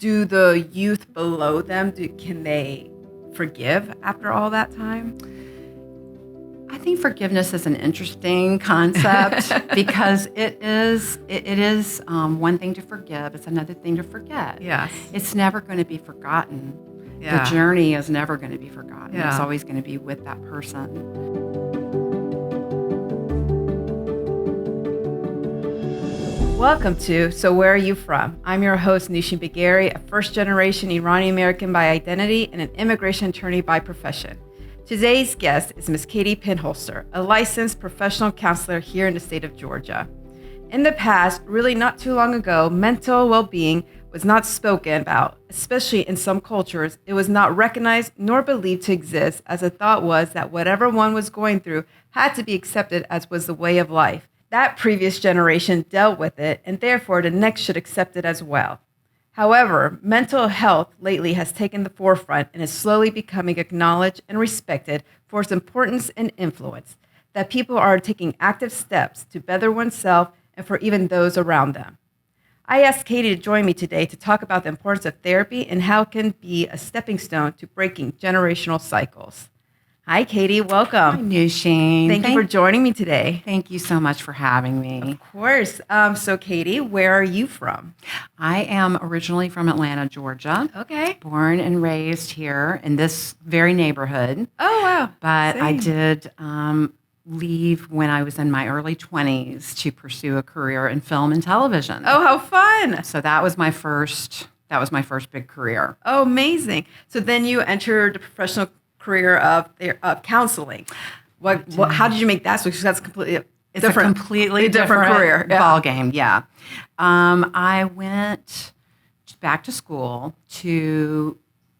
do the youth below them, can they forgive after all that time? I think forgiveness is an interesting concept because it is one thing to forgive. It's another thing to forget. Yes. It's never going to be forgotten. Yeah. The journey is never going to be forgotten. Yeah. It's always going to be with that person. Welcome to So Where Are You From? I'm your host, Nishin Bagheri, a first-generation Iranian-American by identity and an immigration attorney by profession. Today's guest is Ms. Katie Pinholster, a licensed professional counselor here in the state of Georgia. In the past, really not too long ago, mental well-being was not spoken about, especially in some cultures. It was not recognized nor believed to exist, as the thought was that whatever one was going through had to be accepted as was the way of life. That previous generation dealt with it, and therefore the next should accept it as well. However, mental health lately has taken the forefront and is slowly becoming acknowledged and respected for its importance and influence, that people are taking active steps to better oneself and for even those around them. I asked Katie to join me today to talk about the importance of therapy and how it can be a stepping stone to breaking generational cycles. Hi, Katie. Welcome. Hi, Nishin. Thank you for joining me today. Thank you so much for having me. Of course. So, Katie, where are you from? I am originally from Atlanta, Georgia. Okay. Born and raised here in this very neighborhood. Oh, wow. But Same. I did leave when I was in my early 20s to pursue a career in film and television. Oh, how fun. So that was my first big career. Oh, amazing. So then you entered the professional career of counseling. How did you make that switch? That's completely It's a completely different career. Ball game. Yeah. I went back to school to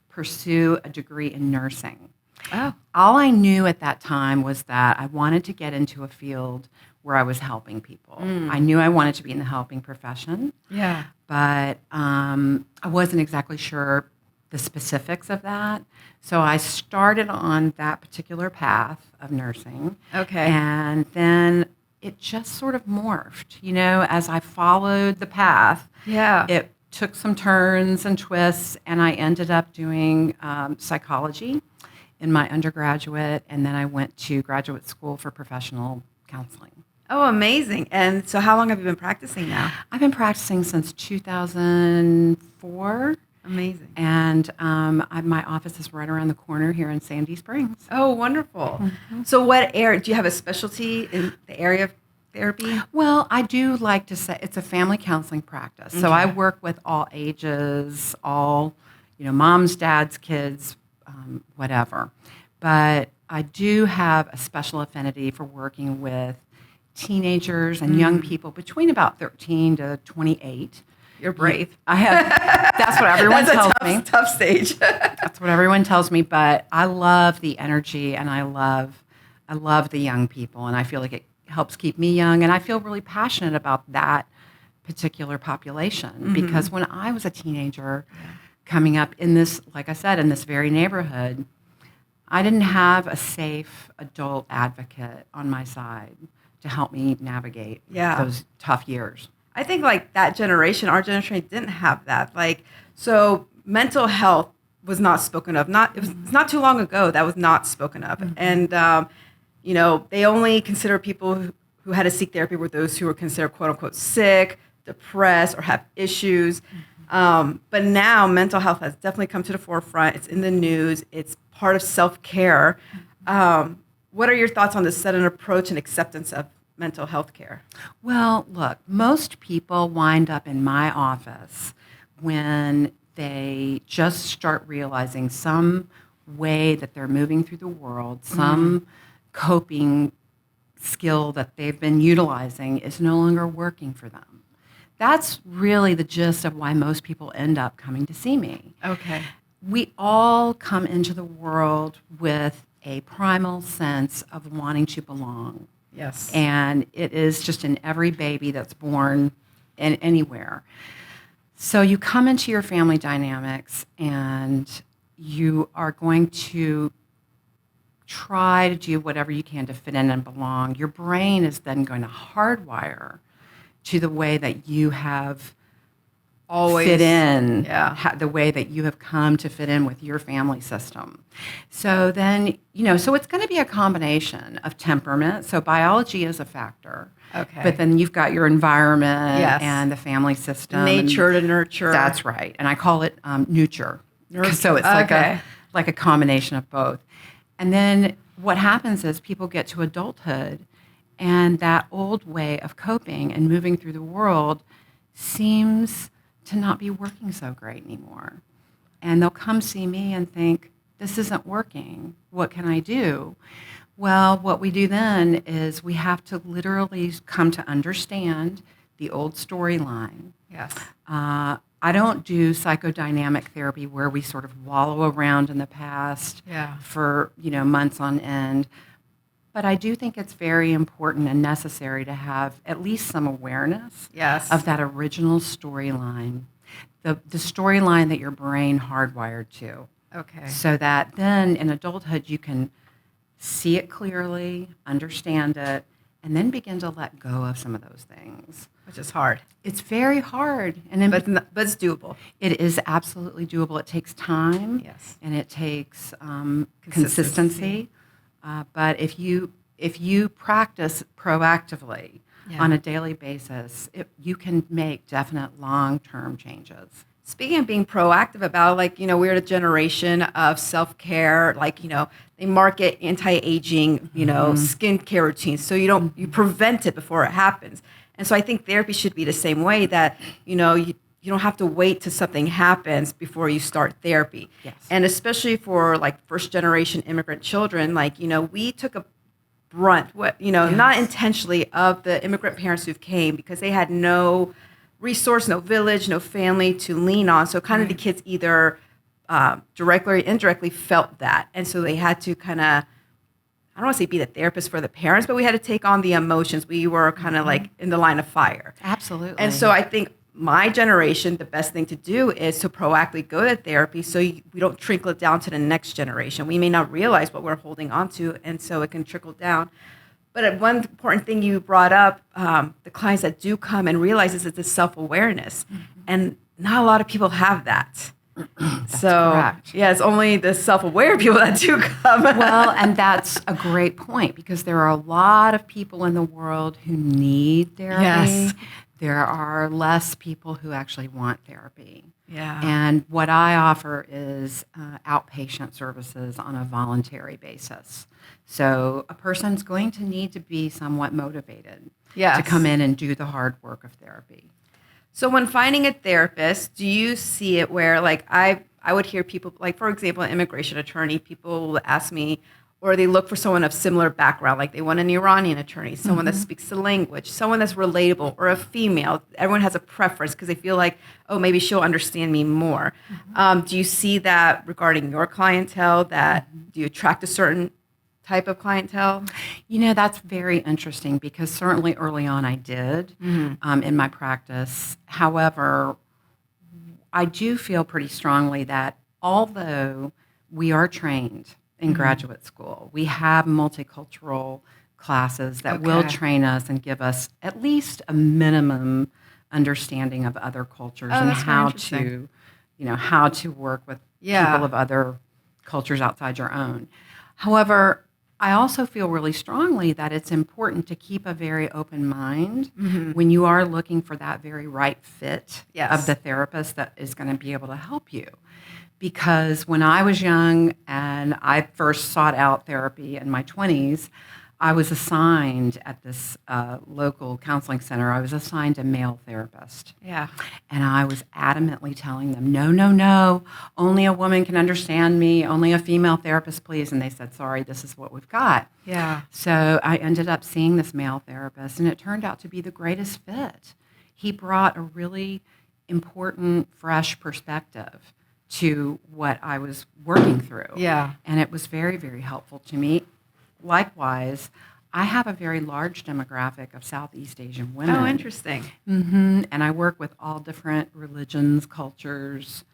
pursue a degree in nursing. Oh. All I knew at that time was that I wanted to get into a field where I was helping people. I knew I wanted to be in the helping profession. Yeah. But I wasn't exactly sure the specifics of that. So I started on that particular path of nursing. Okay. And then it just sort of morphed, as I followed the path. Yeah. It took some turns and twists, and I ended up doing psychology in my undergraduate, and then I went to graduate school for professional counseling. Oh, amazing. And so how long have you been practicing now? I've been practicing since 2004. Amazing. And my office is right around the corner here in Sandy Springs. Oh, wonderful. Mm-hmm. So what area, do you have a specialty in the area of therapy? Well, I do like to say it's a family counseling practice. So I work with all ages, all, moms, dads, kids, whatever. But I do have a special affinity for working with teenagers and young people between about 13 to 28. You're brave. I have. That's what everyone tells me. Tough stage. That's what everyone tells me. But I love the energy, and I love the young people, and I feel like it helps keep me young. And I feel really passionate about that particular population because when I was a teenager, coming up in this, like I said, in this very neighborhood, I didn't have a safe adult advocate on my side to help me navigate those tough years. I think like that generation, our generation didn't have that. So mental health was not spoken of. It's not too long ago that was not spoken of. And, they only consider people who had to seek therapy were those who were considered quote unquote sick, depressed, or have issues. But now mental health has definitely come to the forefront. It's in the news. It's part of self-care. What are your thoughts on the sudden approach and acceptance of mental health care? Well, look, most people wind up in my office when they just start realizing some way that they're moving through the world, some coping skill that they've been utilizing is no longer working for them. That's really the gist of why most people end up coming to see me. Okay. We all come into the world with a primal sense of wanting to belong. Yes. And it is just in every baby that's born in anywhere. So you come into your family dynamics and you are going to try to do whatever you can to fit in and belong. Your brain is then going to hardwire to the way that you have always fit in Yeah. the way that you have come to fit in with your family system. So then, so it's going to be a combination of temperament. So biology is a factor. Okay. But then you've got your environment Yes. and the family system. Nature to nurture. That's right. And I call it nurture. Nurture. So it's like a combination of both. And then what happens is people get to adulthood, and that old way of coping and moving through the world seems to not be working so great anymore. And they'll come see me and think, this isn't working. What can I do? Well, what we do then is we have to literally come to understand the old storyline. Yes. I don't do psychodynamic therapy where we sort of wallow around in the past for months on end. But I do think it's very important and necessary to have at least some awareness of that original storyline, the storyline that your brain hardwired to. Okay. So that then in adulthood you can see it clearly, understand it, and then begin to let go of some of those things. Which is hard. It's very hard. But it's doable. It is absolutely doable. It takes time. Yes. And it takes consistency. But if you practice proactively on a daily basis, you can make definite long-term changes. Speaking of being proactive about, we're a generation of self-care, they market anti-aging, skincare routines. So you prevent it before it happens. And so I think therapy should be the same way, that, you don't have to wait till something happens before you start therapy. Yes. And especially for first generation immigrant children, we took a brunt, not intentionally, of the immigrant parents who came, because they had no resource, no village, no family to lean on. So kind of the kids either directly or indirectly felt that. And so they had to kind of, I don't want to say be the therapist for the parents, but we had to take on the emotions. We were kind of in the line of fire. Absolutely. And so I think my generation, the best thing to do is to proactively go to therapy so we don't trickle it down to the next generation. We may not realize what we're holding on to, and so it can trickle down. But one important thing you brought up, the clients that do come and realize is it's a self-awareness. And not a lot of people have that. So, correct. Yeah, it's only the self-aware people that do come. Well, and that's a great point, because there are a lot of people in the world who need therapy. Yes. There are less people who actually want therapy. Yeah. And what I offer is outpatient services on a voluntary basis. So a person's going to need to be somewhat motivated to come in and do the hard work of therapy. So when finding a therapist, do you see it where, I would hear people, for example, an immigration attorney, people will ask me, or they look for someone of similar background, they want an Iranian attorney, someone that speaks the language, someone that's relatable, or a female. Everyone has a preference because they feel like, oh, maybe she'll understand me more. Do you see that regarding your clientele, do you attract a certain type of clientele? That's very interesting, because certainly early on I did in my practice. However, I do feel pretty strongly that although we are trained in graduate school, we have multicultural classes that will train us and give us at least a minimum understanding of other cultures and how to work with people of other cultures outside your own. However, I also feel really strongly that it's important to keep a very open mind when you are looking for that very right fit of the therapist that is going to be able to help you. Because when I was young and I first sought out therapy in my 20s, I was assigned at this local counseling center, I was assigned a male therapist. Yeah. And I was adamantly telling them, no, only a woman can understand me, only a female therapist, please. And they said, sorry, this is what we've got. Yeah. So I ended up seeing this male therapist, and it turned out to be the greatest fit. He brought a really important, fresh perspective to what I was working through. Yeah. And it was very, very helpful to me. Likewise, I have a very large demographic of Southeast Asian women. Oh, interesting. And I work with all different religions, cultures,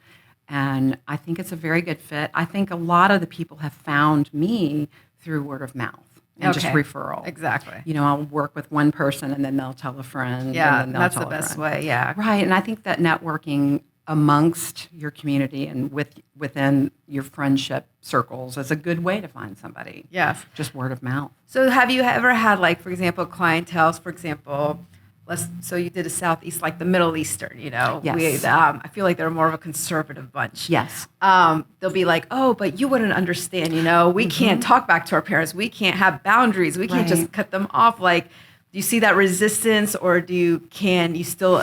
and I think it's a very good fit. I think a lot of the people have found me through word of mouth. and just Okay. referral. Exactly. I'll work with one person and then they'll tell a friend. Yeah, and then they'll that's the tell a best friend. way. Yeah. Right. And I think that networking amongst your community and within your friendship circles is a good way to find somebody. Yes. Just word of mouth. So have you ever had, like, for example, clientele, for example, so you did a Southeast, like the Middle Eastern, Yes. I feel like they're more of a conservative bunch. Yes. They'll be like, oh, but you wouldn't understand, we can't talk back to our parents. We can't have boundaries. We can't just Right. cut them off. Like, do you see that resistance, or can you still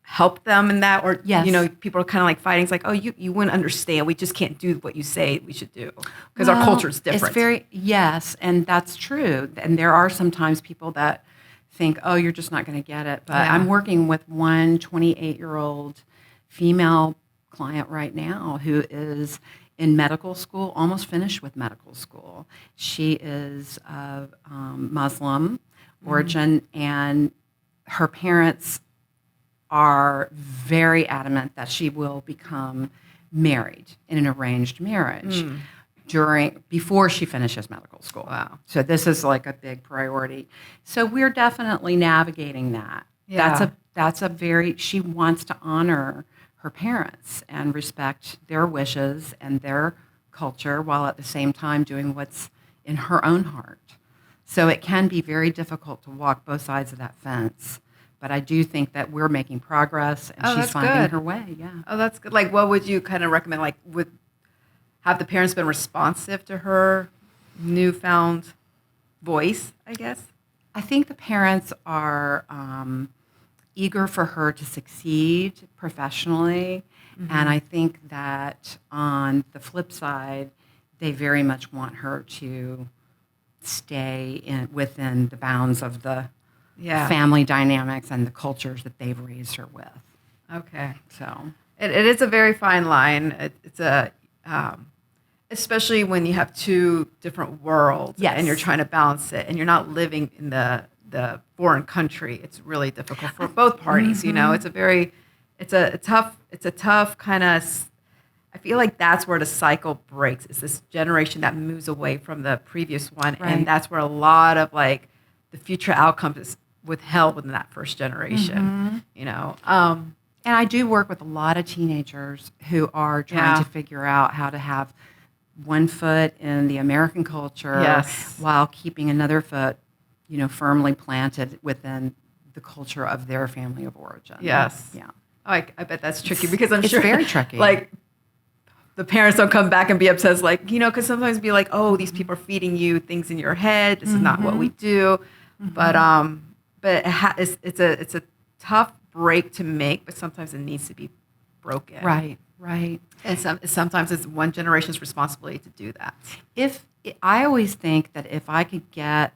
help them in that? Or, Yes. people are kind of like fighting. It's like, oh, you wouldn't understand. We just can't do what you say we should do because our Well, culture is different. Yes, and that's true. And there are sometimes people that think, oh, you're just not going to get it. But Yeah. I'm working with one 28-year-old female client right now who is in medical school, almost finished with medical school. She is of Muslim origin, and her parents are very adamant that she will become married in an arranged marriage before she finishes medical school. Wow. So this is like a big priority. So we're definitely navigating that. Yeah. She wants to honor her parents and respect their wishes and their culture while at the same time doing what's in her own heart. So it can be very difficult to walk both sides of that fence. But I do think that we're making progress and she's that's finding good. her way. Yeah. Oh, that's good. Like, what would you kind of recommend? Like, have the parents been responsive to her newfound voice, I guess? I think the parents are eager for her to succeed professionally. And I think that on the flip side, they very much want her to stay within the bounds of the family dynamics and the cultures that they've raised her with. Okay. So It is a very fine line. It's especially when you have two different worlds Yes. and you're trying to balance it and you're not living in the foreign country. It's really difficult for both parties. It's a tough kind of, I feel like that's where the cycle breaks. It's this generation that moves away from the previous one. Right. And that's where a lot of like the future outcomes is withheld within that first generation, And I do work with a lot of teenagers who are trying to figure out how to have one foot in the American culture while keeping another foot, firmly planted within the culture of their family of origin. Yes. Yeah. Oh, I bet that's tricky because I'm It's sure very tricky. Like, the parents don't come back and be upset. It's like, because sometimes be like, oh, these people are feeding you things in your head. This is not what we do. But it's a tough break to make, but sometimes it needs to be broken. Right. And sometimes it's one generation's responsibility to do that. I always think that if I could get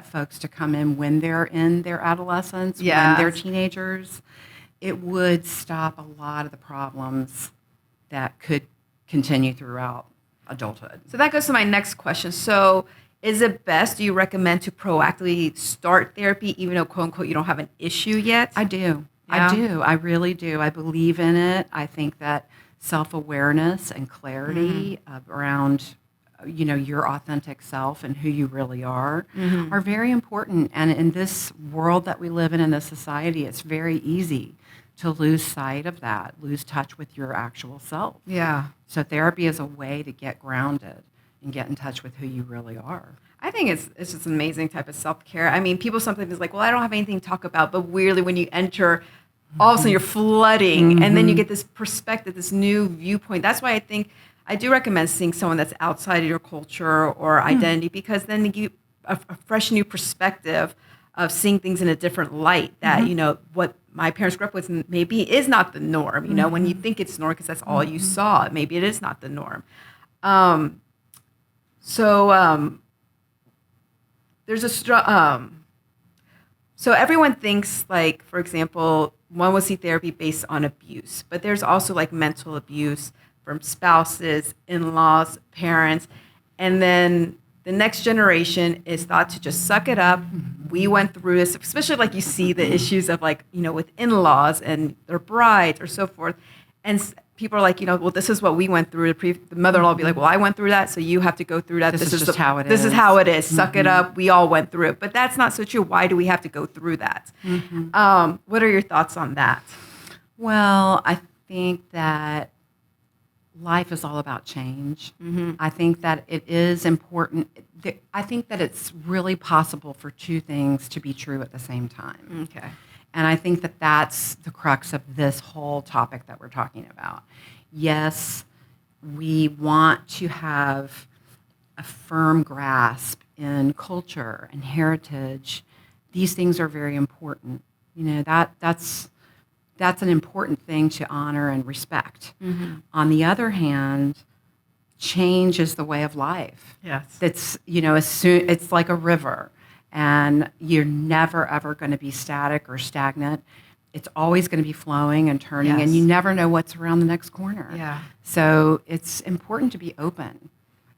folks to come in when they're in their adolescence, when they're teenagers, it would stop a lot of the problems that could continue throughout adulthood. So that goes to my next question. So is it best, do you recommend to proactively start therapy even though, quote unquote, you don't have an issue yet? I do. Yeah? I do. I really do. I believe in it. I think that self-awareness and clarity around your authentic self and who you really are very important. And in this world that we live in this society, it's very easy to lose sight of that, lose touch with your actual self. Yeah. So therapy is a way to get grounded and get in touch with who you really are. I think it's just an amazing type of self-care. I mean, people sometimes is like, well, I don't have anything to talk about, but weirdly when you enter, all of a sudden you're flooding and then you get this perspective, this new viewpoint. That's why I think I do recommend seeing someone that's outside of your culture or identity because then you a fresh new perspective of seeing things in a different light that, what my parents grew up with maybe is not the norm, when you think it's norm because that's all you saw, maybe it is not the norm. There's so everyone thinks like, for example, one will see therapy based on abuse, but there's also like mental abuse from spouses, in-laws, parents, and then the next generation is thought to just suck it up. We went through this, especially like you see the issues of like, with in-laws and their brides or so forth. and people are like, well, this is what we went through. The mother-in-law will be like, well, I went through that, so you have to go through that. This is just how it This is. is how it is. Suck it up. We all went through it. But that's not so true. Why do we have to go through that? What are your thoughts on that? Well, I think that life is all about change. I think that it is important. I think that it's really possible for two things to be true at the same time. Okay. And I think that that's the crux of this whole topic that we're talking about. Yes, we want to have a firm grasp in culture and heritage. These things are very important. That's an important thing to honor and respect. On the other hand, change is the way of life. Yes. It's like a river. And you're never, ever going to be static or stagnant. It's always going to be flowing and turning, and you never know what's around the next corner. Yeah. So it's important to be open.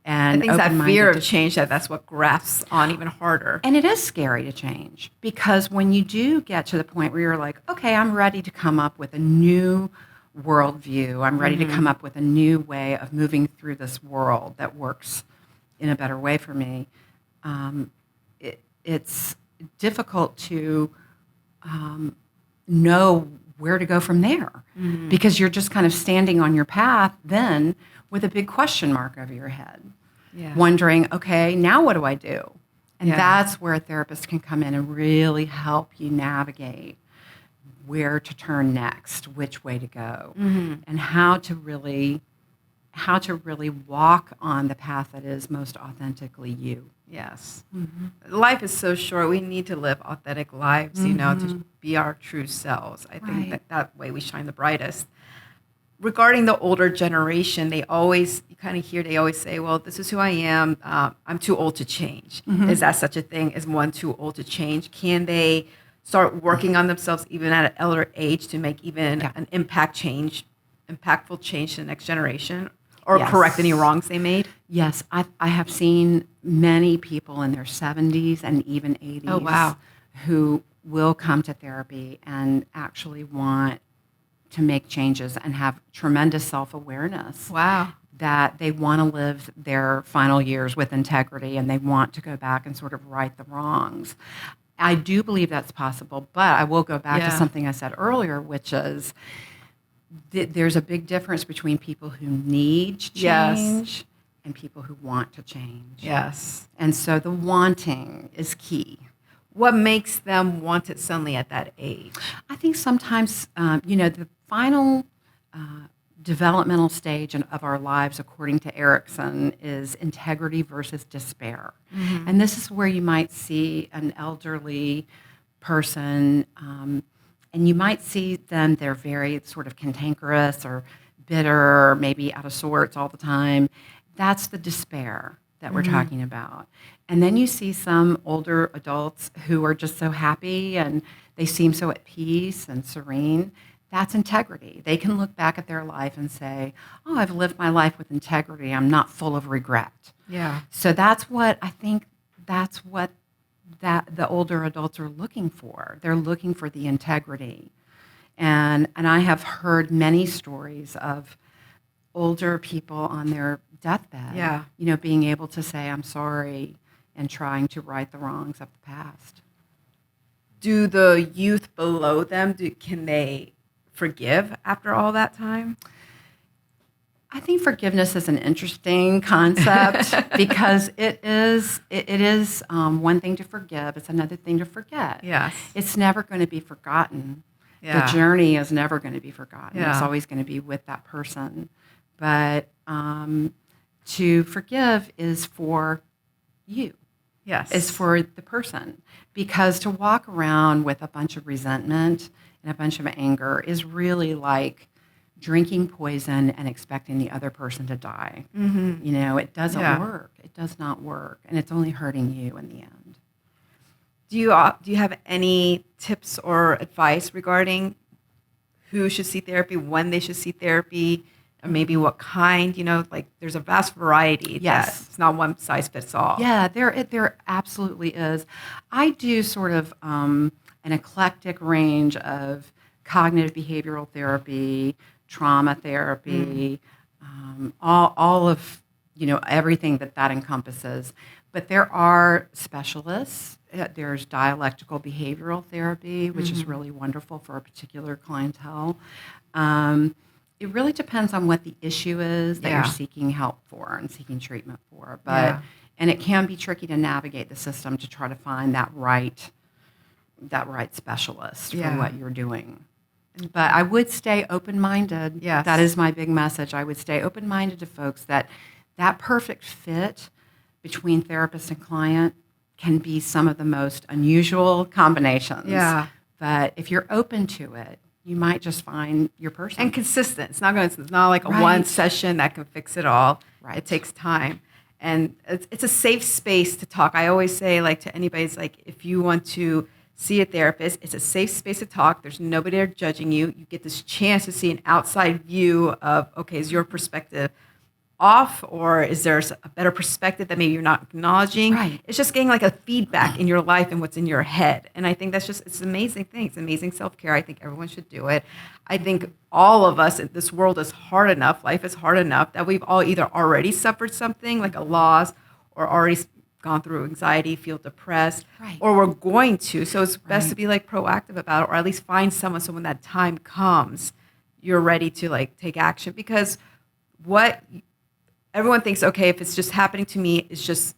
And I think that fear of change, that's what grasps on even harder. And it is scary to change, because when you do get to the point where you're like, okay, I'm ready to come up with a new worldview. I'm ready to come up with a new way of moving through this world that works in a better way for me. It's difficult to know where to go from there, because you're just kind of standing on your path then with a big question mark over your head, wondering, okay, now what do I do? And that's where a therapist can come in and really help you navigate where to turn next, which way to go, and how to really walk on the path that is most authentically you. Yes. Life is so short. We need to live authentic lives, to be our true selves. I think that way we shine the brightest. Regarding the older generation, they always say, well, this is who I am. I'm too old to change. Is that such a thing? Is one too old to change? Can they start working on themselves even at an elder age to make even an impactful change to the next generation? Or correct any wrongs they made? Yes, I have seen many people in their 70s and even 80s who will come to therapy and actually want to make changes and have tremendous self-awareness. Wow. That they want to live their final years with integrity, and they want to go back and sort of right the wrongs. I do believe that's possible, but I will go back to something I said earlier, which is there's a big difference between people who need change and people who want to change. Yes. And so the wanting is key. What makes them want it suddenly at that age? I think sometimes, the final developmental stage of our lives, according to Erickson, is integrity versus despair. And this is where you might see an elderly person, and you might see them, they're very sort of cantankerous or bitter, or maybe out of sorts all the time. That's the despair that we're talking about. And then you see some older adults who are just so happy and they seem so at peace and serene. That's integrity. They can look back at their life and say, oh, I've lived my life with integrity. I'm not full of regret. Yeah. So that's what the older adults are looking for. They're looking for the integrity. And I have heard many stories of older people on their deathbed, being able to say, I'm sorry, and trying to right the wrongs of the past. Do the youth below them, can they forgive after all that time? I think forgiveness is an interesting concept because it is one thing to forgive. It's another thing to forget. Yes. It's never going to be forgotten. Yeah. The journey is never going to be forgotten. Yeah. It's always going to be with that person. But to forgive is for you. Yes. Is for the person. Because to walk around with a bunch of resentment and a bunch of anger is really like drinking poison and expecting the other person to die. It doesn't work. It does not work. And it's only hurting you in the end. Do you have any tips or advice regarding who should see therapy, when they should see therapy, or maybe what kind? There's a vast variety. Yes. It's not one size fits all. Yeah, there absolutely is. I do sort of an eclectic range of cognitive behavioral therapy, trauma therapy, all of everything that encompasses. But there are specialists. There's dialectical behavioral therapy, which is really wonderful for a particular clientele. It really depends on what the issue is that you're seeking help for and seeking treatment for. But and it can be tricky to navigate the system to try to find that right specialist for what you're doing. But I would stay open-minded. Yes. That is my big message. I would stay open-minded to folks that perfect fit between therapist and client can be some of the most unusual combinations. Yeah. But if you're open to it, you might just find your person. And consistent. It's not like a one session that can fix it all. Right. It takes time. And it's a safe space to talk. I always say, like, to anybody, it's like, if you want to see a therapist, it's a safe space to talk. There's nobody there judging you. You get this chance to see an outside view of, okay, is your perspective off, or is there a better perspective that maybe you're not acknowledging? Right. It's just getting like a feedback in your life and what's in your head. And I think it's an amazing thing. It's amazing self-care. I think everyone should do it. I think all of us, this world is hard enough, life is hard enough that we've all either already suffered something like a loss or already gone through anxiety, feel depressed, or we're going to. So it's best to be like proactive about it, or at least find someone so when that time comes, you're ready to like take action. Because everyone thinks, okay, if it's just happening to me, it's just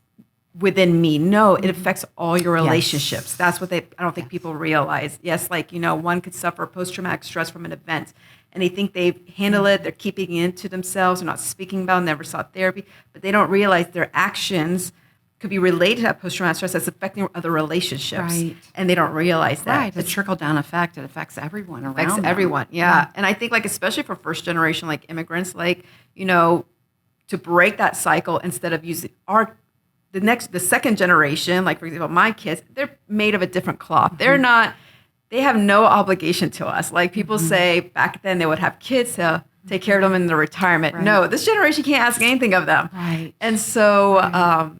within me. No, it affects all your relationships. Yes. That's what I don't think people realize. Yes, like, one could suffer post-traumatic stress from an event and they think they've handled it, they're keeping it to themselves, they're not speaking about it, never sought therapy, but they don't realize their actions could be related to that post-traumatic stress that's affecting other relationships. Right. And they don't realize that. Right. The trickle-down effect, it affects everyone around them. Affects everyone, yeah. And I think, like, especially for first-generation, like, immigrants, like, to break that cycle instead of using the second generation, like, for example, my kids, they're made of a different cloth. They have no obligation to us. Like, people say back then they would have kids to take care of them in their retirement. Right. No, this generation can't ask anything of them. Right. And so,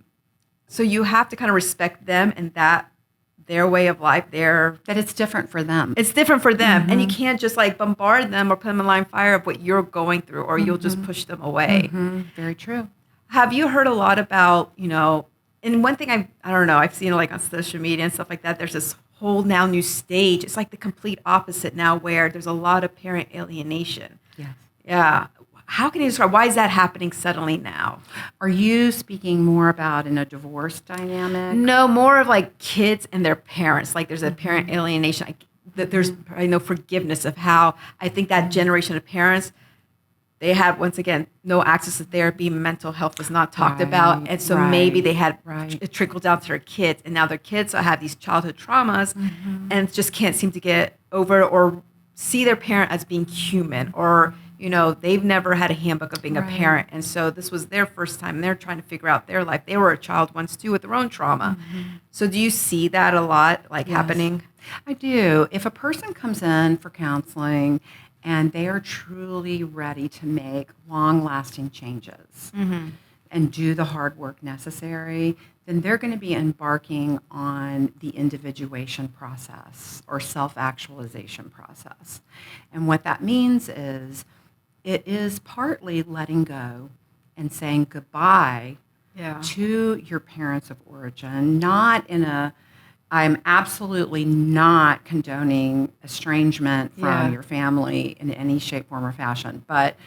so you have to kind of respect them and their way of life, that it's different for them. It's different for them. And you can't just like bombard them or put them in line fire of what you're going through, or you'll just push them away. Very true. Have you heard a lot about, and one thing I don't know, I've seen like on social media and stuff like that, there's this whole now new stage. It's like the complete opposite now, where there's a lot of parent alienation. Yes. Yeah. How can you describe, why is that happening suddenly now? Are you speaking more about in a divorce dynamic? No, more of like kids and their parents. Like, there's a parent alienation. There's probably no forgiveness of how I think that generation of parents, they had, once again, no access to therapy. Mental health was not talked about. And so maybe they had it trickled down to their kids. And now their kids have these childhood traumas and just can't seem to get over or see their parent as being human, or they've never had a handbook of being a parent. And so this was their first time. They're trying to figure out their life. They were a child once too with their own trauma. So do you see that a lot, happening? I do. If a person comes in for counseling and they are truly ready to make long-lasting changes and do the hard work necessary, then they're going to be embarking on the individuation process or self-actualization process. And what that means is, it is partly letting go and saying goodbye to your parents of origin, not in I'm absolutely not condoning estrangement from your family in any shape, form, or fashion, but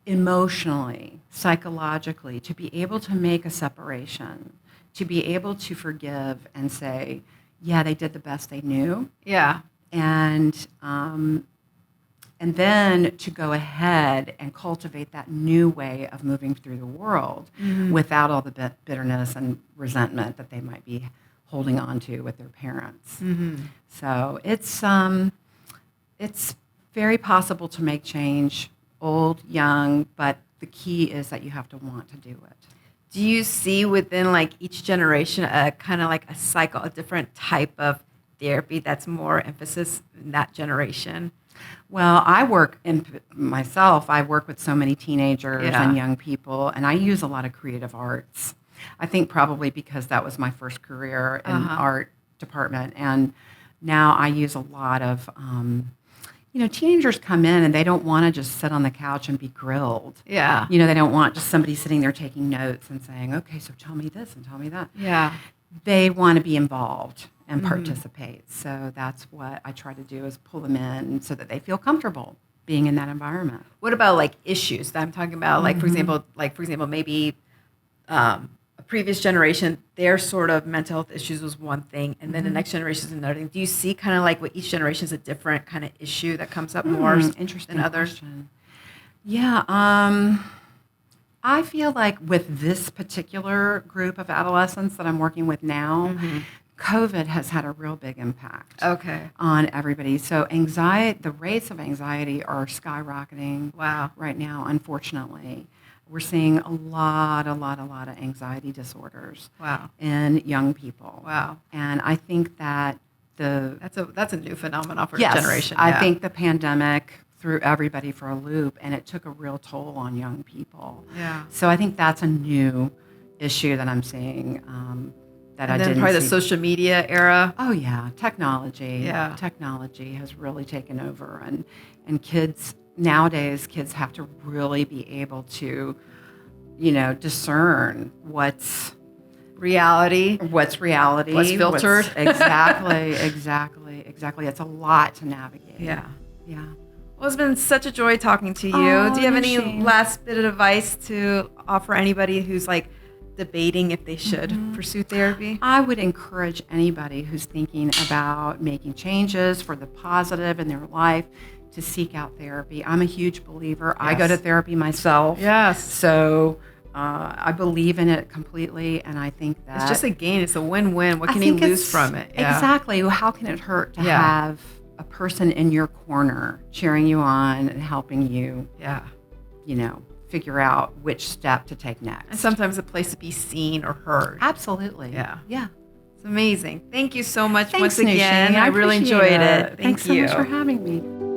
emotionally, psychologically, to be able to make a separation, to be able to forgive and say, yeah, they did the best they knew. Yeah. And then to go ahead and cultivate that new way of moving through the world without all the bitterness and resentment that they might be holding on to with their parents. So it's very possible to make change, old, young, but the key is that you have to want to do it. Do you see within like each generation a kind of like a cycle, a different type of therapy that's more emphasis in that generation? Well, I work with so many teenagers and young people, and I use a lot of creative arts. I think probably because that was my first career in art department, and now I use a lot of teenagers come in and they don't want to just sit on the couch and be grilled. Yeah. They don't want just somebody sitting there taking notes and saying, okay, so tell me this and tell me that. Yeah. They want to be involved and participate. So that's what I try to do, is pull them in so that they feel comfortable being in that environment. What about like issues that I'm talking about? Like, for example, maybe a previous generation, their sort of mental health issues was one thing, and then the next generation is another thing. Do you see kind of like what each generation is a different kind of issue that comes up more interesting than others? Question. Yeah, I feel like with this particular group of adolescents that I'm working with now, COVID has had a real big impact on everybody. So the rates of anxiety are skyrocketing right now, unfortunately. We're seeing a lot of anxiety disorders in young people. Wow. And I think that that's a new phenomenon for yes, the generation. I think the pandemic threw everybody for a loop, and it took a real toll on young people. Yeah. So I think that's a new issue that I'm seeing that I didn't see. Probably the social media era. Oh yeah, technology. Yeah. Technology has really taken over, and kids nowadays have to really be able to, discern what's reality, what's filtered. Exactly. It's a lot to navigate. Yeah. Yeah. Well, it's been such a joy talking to you. Oh, do you have any Shane. last bit of advice to offer anybody who's like debating if they should pursue therapy? I would encourage anybody who's thinking about making changes for the positive in their life to seek out therapy. I'm a huge believer. I go to therapy myself. Yes. So I believe in it completely, and I think that it's just a gain. It's a win-win. What can you lose from it? Yeah. Exactly. How can it hurt to have a person in your corner cheering you on and helping you, figure out which step to take next? And sometimes a place to be seen or heard. Absolutely. Yeah. Yeah. It's amazing. Thank you so much Thanks, once again. Nushi. I really enjoyed it. Thanks so much for having me.